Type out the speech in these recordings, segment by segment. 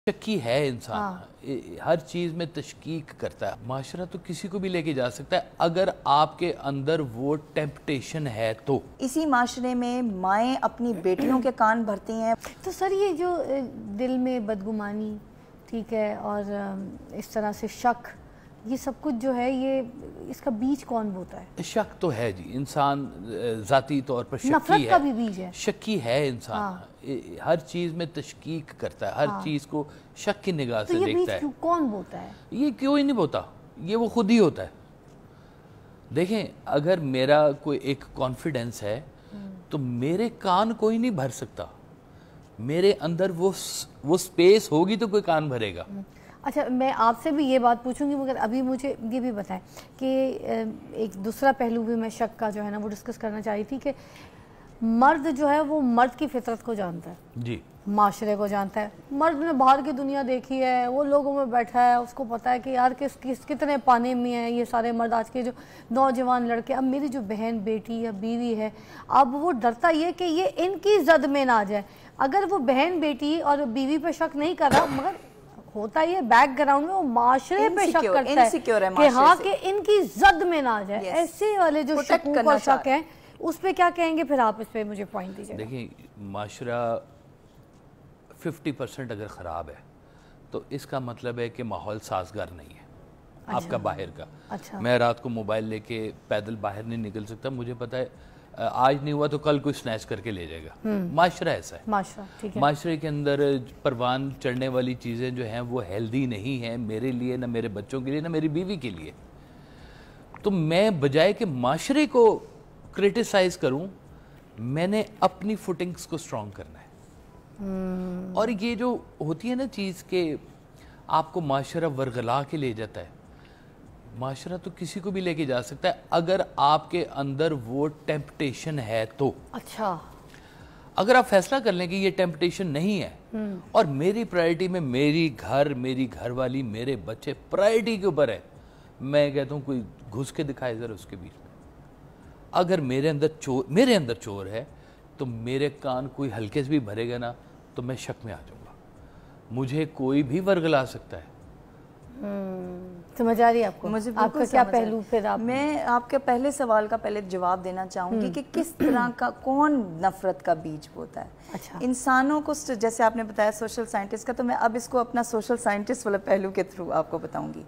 شکی ہے انسان، ہر چیز میں تشکیک کرتا ہے۔ معاشرہ تو کسی کو بھی لے کے جا سکتا ہے اگر آپ کے اندر وہ ٹیمپٹیشن ہے تو۔ اسی معاشرے میں مائیں اپنی بیٹیوں کے کان بھرتی ہیں۔ تو سر یہ جو دل میں بدگمانی، ٹھیک ہے، اور اس طرح سے شک، یہ سب کچھ جو ہے، یہ اس کا بیج کون بوتا ہے؟ شک تو ہے جی، انسان ذاتی طور پر شکی ہے، نفرت کا بھی بیج ہے، شکی ہے انسان، ہر چیز میں تشکیک کرتا ہے، ہر چیز کو شک کی نگاہ سے دیکھتا ہے۔ تو یہ بیج کون بوتا ہے؟ یہ کیوں ہی نہیں بوتا، یہ وہ خود ہی ہوتا ہے۔ دیکھیں، اگر میرا کوئی ایک کانفیڈنس ہے تو میرے کان کوئی نہیں بھر سکتا، میرے اندر وہ سپیس ہوگی تو کوئی کان بھرے گا۔ اچھا، میں آپ سے بھی یہ بات پوچھوں گی، مگر ابھی مجھے یہ بھی بتائیں کہ ایک دوسرا پہلو بھی میں شک کا جو ہے نا وہ ڈسکس کرنا چاہ رہی تھی کہ مرد جو ہے وہ مرد کی فطرت کو جانتا ہے، جی، معاشرے کو جانتا ہے۔ مرد نے باہر کی دنیا دیکھی ہے، وہ لوگوں میں بیٹھا ہے، اس کو پتا ہے کہ یار کتنے پانے میں ہیں یہ سارے مرد، آج کے جو نوجوان لڑکے۔ اب میری جو بہن، بیٹی یا بیوی ہے، اب وہ ڈرتا یہ کہ یہ ان کی زد میں نہ آ جائے۔ اگر وہ بہن، بیٹی اور بیوی پہ شک نہیں کر رہا، مگر ہوتا یہ بیک گراؤنڈ میں وہ معاشرے پہ شک کرتا ہے کہ ہاں کہ ان کی زد میں نہ آ جائے۔ ایسے والے جو شکوک اور شک ہیں، اس پہ کیا کہیں گے؟ پھر آپ اس پہ مجھے پوائنٹ دیجئے۔ دیکھیں، معاشرہ 50% اگر خراب ہے تو اس کا مطلب ہے کہ ماحول سازگار نہیں ہے آپ کا باہر کا۔ میں رات کو موبائل لے کے پیدل باہر نہیں نکل سکتا، مجھے پتا ہے آج نہیں ہوا تو کل کوئی سنیچ کر کے لے جائے گا۔ معاشرہ ایسا ہے، معاشرے کے اندر پروان چڑھنے والی چیزیں جو ہیں وہ ہیلدی نہیں ہیں میرے لیے، نہ میرے بچوں کے لیے، نہ میری بیوی کے لیے۔ تو میں بجائے کہ معاشرے کو کرٹیسائز کروں، میں نے اپنی فوٹنگز کو سٹرونگ کرنا ہے۔ اور یہ جو ہوتی ہے نا چیز کہ آپ کو معاشرہ ورغلا کے لے جاتا ہے، معاشرہ تو کسی کو بھی لے کے جا سکتا ہے اگر آپ کے اندر وہ ٹیمپٹیشن ہے تو۔ اچھا، اگر آپ فیصلہ کر لیں کہ یہ ٹیمپٹیشن نہیں ہے اور میری پرائرٹی میں میری گھر والی، میرے بچے پرائرٹی کے اوپر ہے، میں کہتا ہوں کوئی گھس کے دکھائے ذرا اس کے بیچ میں۔ اگر میرے اندر چور ہے تو میرے کان کوئی ہلکے سے بھی بھرے گا نا تو میں شک میں آ جاؤں گا، مجھے کوئی بھی ورغلا سکتا ہے۔ سمجھ آ رہی ہے آپ کو؟ آپ کا کیا پہلو؟ پھر میں آپ کے پہلے سوال کا پہلے جواب دینا چاہوں گی کہ کس طرح کا کون نفرت کا بیج ہوتا ہے انسانوں کو۔ جیسے آپ نے بتایا سوشل سائنٹسٹ کا، تو میں اب اس کو اپنا سوشل سائنٹسٹ والا پہلو کے تھرو آپ کو بتاؤں گی۔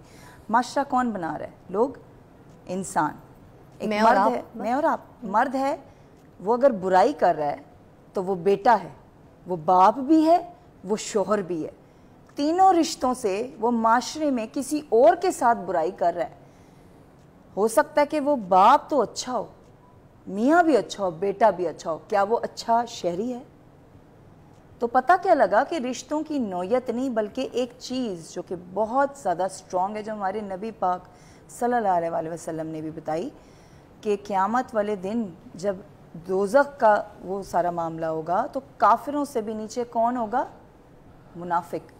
معاشرہ کون بنا رہا ہے؟ لوگ، انسان۔ ایک مرد ہے، میں اور آپ، مرد ہے، وہ اگر برائی کر رہا ہے تو وہ بیٹا ہے، وہ باپ بھی ہے، وہ شوہر بھی ہے۔ تینوں رشتوں سے وہ معاشرے میں کسی اور کے ساتھ برائی کر رہا ہے۔ ہو سکتا ہے کہ وہ باپ تو اچھا ہو، میاں بھی اچھا ہو، بیٹا بھی اچھا ہو، کیا وہ اچھا شہری ہے؟ تو پتہ کیا لگا کہ رشتوں کی نوعیت نہیں بلکہ ایک چیز جو کہ بہت زیادہ سٹرونگ ہے، جو ہمارے نبی پاک صلی اللہ علیہ وسلم نے بھی بتائی کہ قیامت والے دن جب دوزخ کا وہ سارا معاملہ ہوگا تو کافروں سے بھی نیچے کون ہوگا؟ منافق۔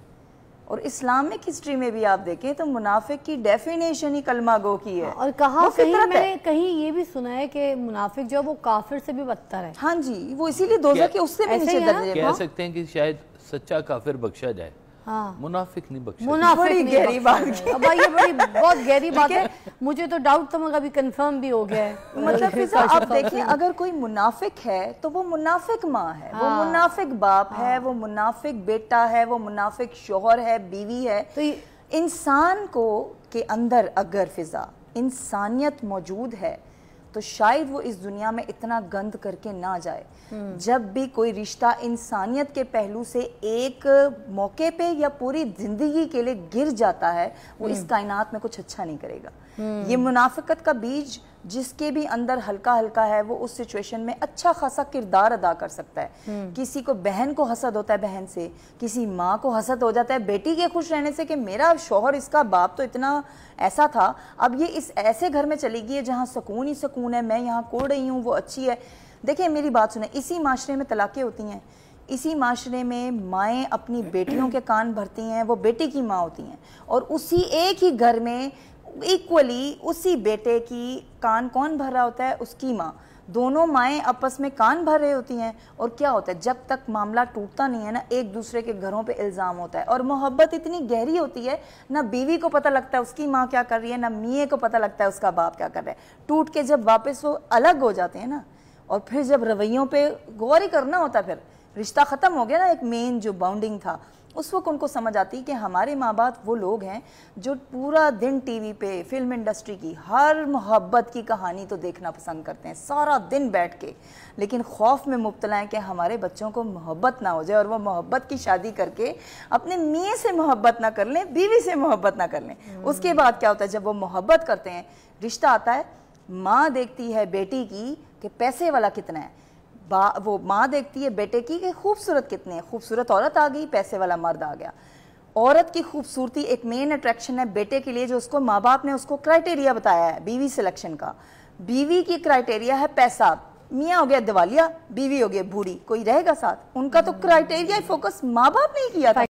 اور اسلامک ہسٹری میں بھی آپ دیکھیں تو منافق کی ڈیفینیشن ہی کلمہ گو کی ہے۔ اور کہاں کہیں یہ بھی سنا ہے کہ منافق جو وہ کافر سے بھی بدتر ہے۔ ہاں جی، وہ اسی لیے دوزخ کے اس سے بھی نیچے درجے۔ کہہ سکتے ہیں کہ شاید سچا کافر بخشا جائے، منافق نہیں بخشا۔ منافق گہری بات ہے، اب یہ بڑی بہت گہری بات ہے، مجھے تو ڈاؤٹ تو مگر ابھی کنفرم بھی ہو گیا ہے۔ مطلب فضا آپ دیکھیں، اگر کوئی منافق ہے تو وہ منافق ماں ہے، وہ منافق باپ ہے، وہ منافق بیٹا ہے، وہ منافق شوہر ہے، بیوی ہے۔ تو انسان کو کے اندر اگر فضا انسانیت موجود ہے تو شاید وہ اس دنیا میں اتنا گند کر کے نہ جائے۔ جب بھی کوئی رشتہ انسانیت کے پہلو سے ایک موقع پہ یا پوری زندگی کے لیے گر جاتا ہے، وہ اس کائنات میں کچھ اچھا نہیں کرے گا۔ یہ منافقت کا بیج جس کے بھی اندر ہلکا ہلکا ہے، وہ اس سچویشن میں اچھا خاصا کردار ادا کر سکتا ہے۔ کسی کو بہن کو حسد ہوتا ہے بہن سے، کسی ماں کو حسد ہو جاتا ہے بیٹی کے خوش رہنے سے کہ میرا شوہر، اس کا باپ تو اتنا ایسا تھا، اب یہ اس ایسے گھر میں چلی گئی ہے جہاں سکون ہی سکون ہے، میں یہاں کوڑ رہی ہوں، وہ اچھی ہے۔ دیکھیں میری بات سنیں، اسی معاشرے میں طلاقیں ہوتی ہیں، اسی معاشرے میں مائیں اپنی بیٹیوں کے کان بھرتی ہیں، وہ بیٹی کی ماں ہوتی ہیں، اور اسی ایک ہی گھر میں ایکولی اسی بیٹے کی کان کون بھر رہا ہوتا ہے؟ اس کی ماں۔ دونوں مائیں آپس میں کان بھر رہے ہوتی ہیں، اور کیا ہوتا ہے جب تک معاملہ ٹوٹتا نہیں ہے نا، ایک دوسرے کے گھروں پہ الزام ہوتا ہے، اور محبت اتنی گہری ہوتی ہے، نہ بیوی کو پتہ لگتا ہے اس کی ماں کیا کر رہی ہے، نہ میاں کو پتہ لگتا ہے اس کا باپ کیا کر رہا ہے. ٹوٹ کے جب واپس وہ الگ ہو جاتے ہیں نا، اور پھر جب رویوں پہ غور ہی کرنا ہوتا ہے، پھر رشتہ ختم ہو گیا نا، ایک مین جو باؤنڈنگ تھا، اس وقت ان کو سمجھ آتی کہ ہمارے ماں باپ وہ لوگ ہیں جو پورا دن ٹی وی پہ فلم انڈسٹری کی ہر محبت کی کہانی تو دیکھنا پسند کرتے ہیں سارا دن بیٹھ کے، لیکن خوف میں مبتلا ہیں کہ ہمارے بچوں کو محبت نہ ہو جائے، اور وہ محبت کی شادی کر کے اپنے میاں سے محبت نہ کر لیں، بیوی سے محبت نہ کر لیں. اس کے بعد کیا ہوتا ہے، جب وہ محبت کرتے ہیں، رشتہ آتا ہے، ماں دیکھتی ہے بیٹی کی کہ پیسے والا کتنا ہے، وہ ماں دیکھتی ہے بیٹے کی کہ خوبصورت کتنے ہیں، خوبصورت عورت آ گئی، پیسے والا مرد آ گیا. عورت کی خوبصورتی ایک مین اٹریکشن ہے بیٹے کے لیے، جو اس کو ماں باپ نے اس کو کرائٹیریا بتایا ہے بیوی سلیکشن کا. بیوی کی کرائٹیریا ہے پیسہ، میاں ہو گیا دیوالیہ، بیوی ہو گیا بوڑھی، کوئی رہے گا ساتھ. ان کا تو کرائٹیریا فوکس ماں باپ نے ہی کیا تھا.